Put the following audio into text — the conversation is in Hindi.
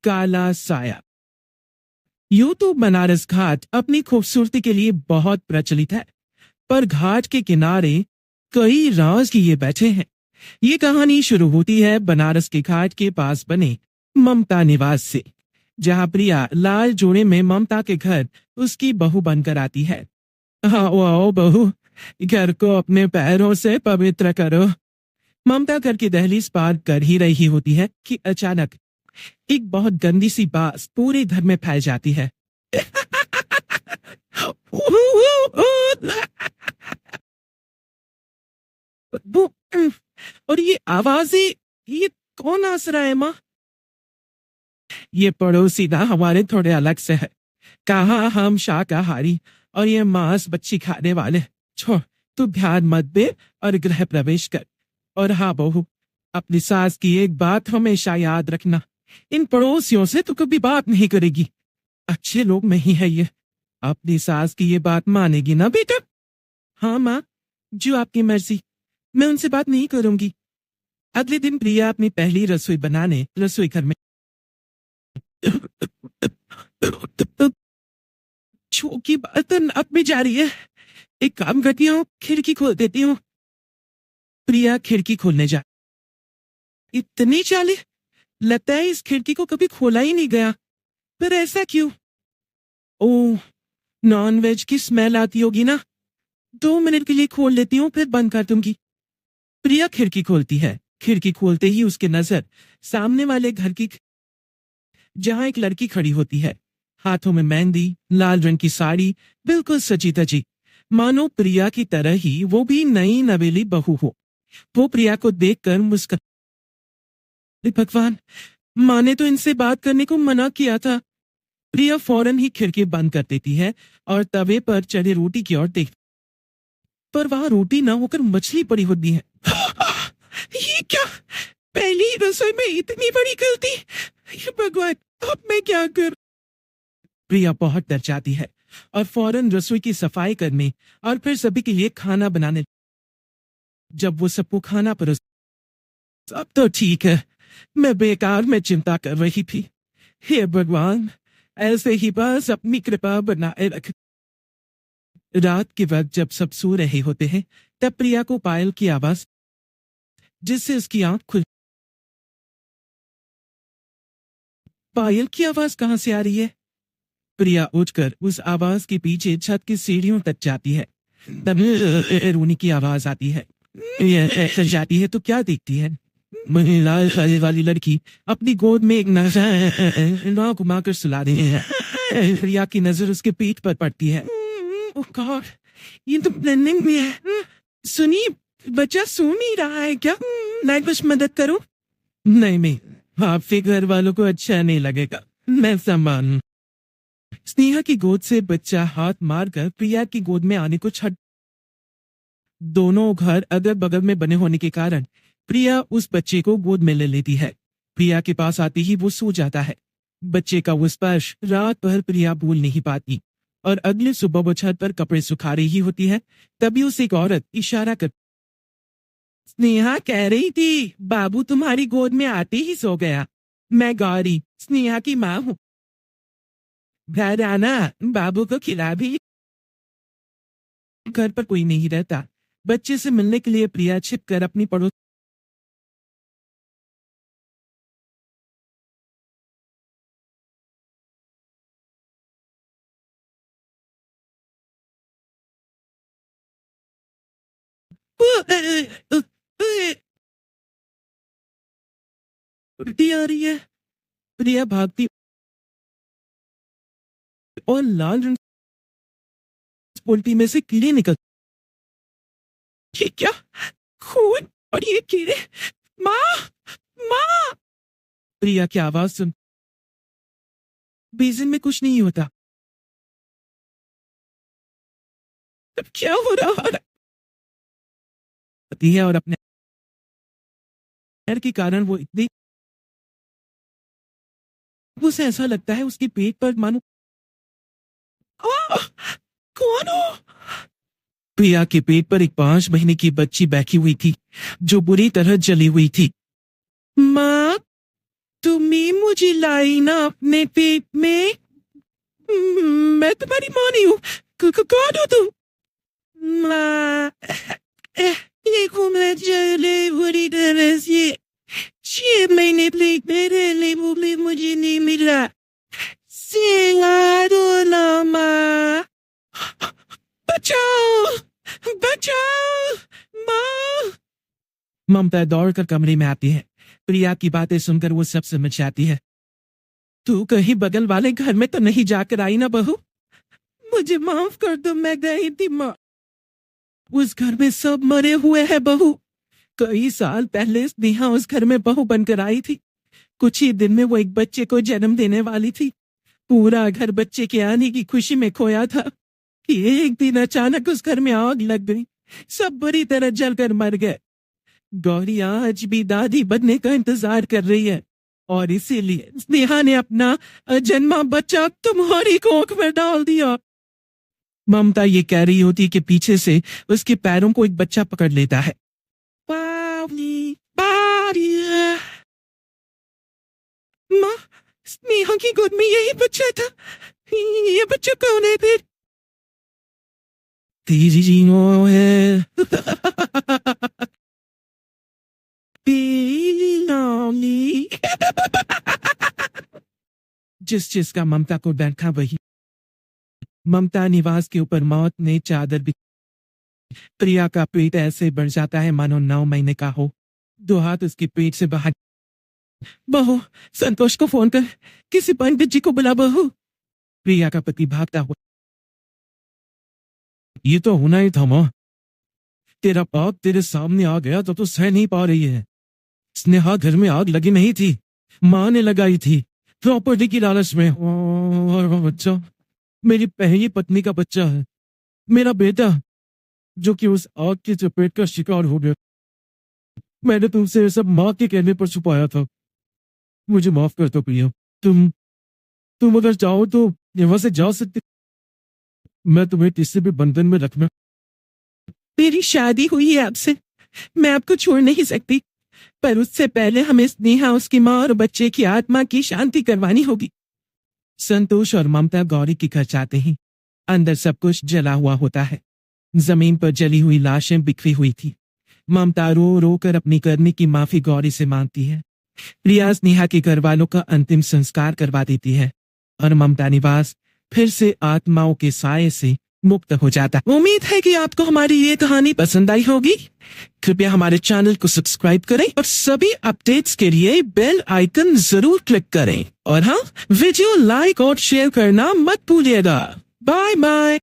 काला साया। यूं तो बनारस घाट अपनी खूबसूरती के लिए बहुत प्रचलित है, पर घाट के किनारे कई राज किए बैठे हैं। ये कहानी शुरू होती है बनारस के घाट के पास बने ममता निवास से, जहां प्रिया लाल जोड़े में ममता के घर उसकी बहू बनकर आती है। आओ आओ बहू, घर को अपने पैरों से पवित्र करो। ममता घर की दहलीज पार कर ही रही होती है कि अचानक एक बहुत गंदी सी बात पूरे घर में फैल जाती है। और ये आवाजें, ये कौन हंस रहा है माँ? ये पड़ोसी ना हमारे थोड़े अलग से है। कहा हम शाकाहारी और ये मांस बच्ची खाने वाले। छोड़, तू ध्यान मत दे और गृह प्रवेश कर। और हाँ बहू, अपनी सास की एक बात हमेशा याद रखना, इन पड़ोसियों से तू कभी बात नहीं करेगी। अच्छे लोग नहीं है ये। अपनी सास की ये बात मानेगी ना बेटा? हाँ माँ, जो आपकी मर्जी, मैं उनसे बात नहीं करूंगी। अगले दिन प्रिया अपनी पहली रसोई बनाने रसोई घर में छू की बर्तन अब भी जा रही है। एक काम करती हूँ, खिड़की खोल देती हूँ। प्रिया खिड़की खोलने जा, इतनी चाली, लगता है इस खिड़की को कभी खोला ही नहीं गया। पर ऐसा क्यों? ओह, नॉन वेज की स्मेल आती होगी ना। 2 मिनट के लिए खोल लेती हूँ, फिर बंद कर दूंगी। प्रिया खिड़की खोलती है। खिड़की खोलते ही उसके नजर सामने वाले घर की, जहां एक लड़की खड़ी होती है, हाथों में मेहंदी, लाल रंग की साड़ी, बिल्कुल सजी धजी, मानो प्रिया की तरह ही वो भी नई नवेली बहू हो। वो प्रिया को देखकर मुस्कुरा, भगवान, माँ ने तो इनसे बात करने को मना किया था। प्रिया फौरन ही खिड़की बंद कर देती है और तवे पर चढ़े रोटी की ओर देख, पर वहां रोटी ना होकर मछली पड़ी होती है। ये क्या? पहली रसोई में इतनी बड़ी गलती! ये भगवान, अब मैं क्या कर? प्रिया बहुत डर जाती है और फौरन रसोई की सफाई करने और फिर सभी के लिए खाना बनाने। जब वो सबको खाना परोस, सब तो ठीक है, मैं बेकार में चिंता कर रही थी। हे भगवान, ऐसे ही बस अपनी कृपा बनाए रख। रात के वक्त जब सब सो रहे होते हैं, तब प्रिया को पायल की आवाज, जिससे उसकी आंख खुल। पायल की आवाज कहां से आ रही है? प्रिया उठकर उस आवाज के पीछे छत की सीढ़ियों तक जाती है। तब रोनी की आवाज आती है। ये जाती है तो क्या देखती है? लाल साड़ी वाली लड़की अपनी गोद में एक नजर घुमाकर सुला रही है। प्रिया की नजर उसके पीठ पर पड़ती है। ओह गॉड, ये तो ब्लेंडिंग में है। सुनिए, बच्चा सो नहीं रहा है क्या? मैं कुछ मदद करूं? नहीं नहीं, आपके घर वालों को अच्छा नहीं लगेगा, मैं संभालूं। स्नेहा की गोद से बच्चा हाथ मारकर प्रिया की गोद में आने को छट। दोनों घर अगल बगल में बने होने के कारण प्रिया उस बच्चे को गोद में ले लेती है। प्रिया के पास आते ही वो सो जाता है। बच्चे का वो स्पर्श रात भर प्रिया भूल नहीं पाती और अगले सुबह वो छत पर कपड़े सुखा रही होती है, तभी उसे एक औरत इशारा कर, स्नेहा कह रही थी बाबू तुम्हारी गोद में आते ही सो गया। मैं गौरी, स्नेहा की माँ हूँ। घर आना, बाबू को खिला भी। घर पर कोई नहीं रहता। बच्चे से मिलने के लिए प्रिया छिपकर अपनी पड़ोस उल्टी आ रही है। प्रिया भागती और लाल रंग पोल्टी में से कीड़े निकल। ये क्या? खून और ये कीड़े! माँ, माँ! प्रिया की आवाज सुन, बेसिन में कुछ नहीं होता। तब क्या हो रहा है? और अपने पैर के कारण वो इतनी, उसे ऐसा लगता है उसके पेट पर मानो कौन हो? प्रिया के पेट पर एक 5 महीने की बच्ची बैठी हुई थी, जो बुरी तरह जली हुई थी। माँ, तुम्हें मुझे लाई ना अपने पेट में। मैं तुम्हारी माँ नहीं हूँ। कौन हो तुम? माँ, देखो मैं चले बुरी तरह से। 6 महीने प्लेग में रहने बोले मुझे नहीं मिला। सिंगा दो ना माँ। बचाओ, बचाओ, माँ। ममता दौड़कर कमरे में आती है। प्रिया की बातें सुनकर वो सब समझ जाती है। तू कहीं बगल वाले घर में तो नहीं जाकर आई ना बहू? मुझे माफ कर दो, मैं गई थी माँ। उस घर में सब मरे हुए हैं बहू। कई साल पहले स्नेहा उस घर में बहू बनकर आई थी। कुछ ही दिन में वो एक बच्चे को जन्म देने वाली थी। पूरा घर बच्चे के आने की खुशी में खोया था कि एक दिन अचानक उस घर में आग लग गई। सब बुरी तरह जलकर मर गए। गौरी आज भी दादी बनने का इंतजार कर रही है और इसीलिए स्नेहा ने अपना अजन्मा बच्चा तुम्हारी कोख में डाल दिया। ममता ये कह रही होती कि पीछे से उसके पैरों को एक बच्चा पकड़ लेता है। बावली, बारिया। माँ, स्नेहा की गोद में यही बच्चा था। ये बच्चा कौन है फिर? तेरी जीनो है। जिस चीज का ममता को डर था वही। ममता निवास के ऊपर मौत ने चादर भी। प्रिया का पेट ऐसे बढ़ जाता है मानो 9 महीने का हो। 2 हाथ उसके पेट से बाहर। बहू, संतोष को फोन कर, किसी पंडित जी को बुला बहू। प्रिया का पति भागता हुआ। ये तो होना ही था माँ। तेरा पाप तेरे सामने आ गया तो सह नहीं पा रही है। स्नेहा घर में आग लगी नहीं थी, माँ ने लगाई थी प्रॉपर्टी की लालच में। और वो बच्चा मेरी पहली पत्नी का बच्चा है, मेरा बेटा, जो कि उस आग की चपेट का शिकार हो गया। मैंने तुमसे ये सब माँ के कहने पर छुपाया था। मुझे माफ कर दो प्रिया। तुम अगर चाहो तो यहाँ से जा सकते। मैं तुम्हें किसी भी बंधन में रखना। मेरी शादी हुई है आपसे, मैं आपको छोड़ नहीं सकती, पर उससे पहले हमें स्नेहा, उसकी माँ और बच्चे की आत्मा की शांति करवानी होगी। संतोष और ममता गौरी के घर जाते ही अंदर सब कुछ जला हुआ होता है। जमीन पर जली हुई लाशें बिखरी हुई थी। ममता रो रो कर अपनी करने की माफी गौरी से मांगती है। प्रिया स्नेहा के घर वालों का अंतिम संस्कार करवा देती है और ममता निवास फिर से आत्माओं के साये से मुक्त हो जाता है। उम्मीद है कि आपको हमारी ये कहानी पसंद आई होगी। कृपया हमारे चैनल को सब्सक्राइब करें और सभी अपडेट्स के लिए बेल आइकन जरूर क्लिक करें। और हाँ, वीडियो लाइक और शेयर करना मत भूलिएगा। Bye bye.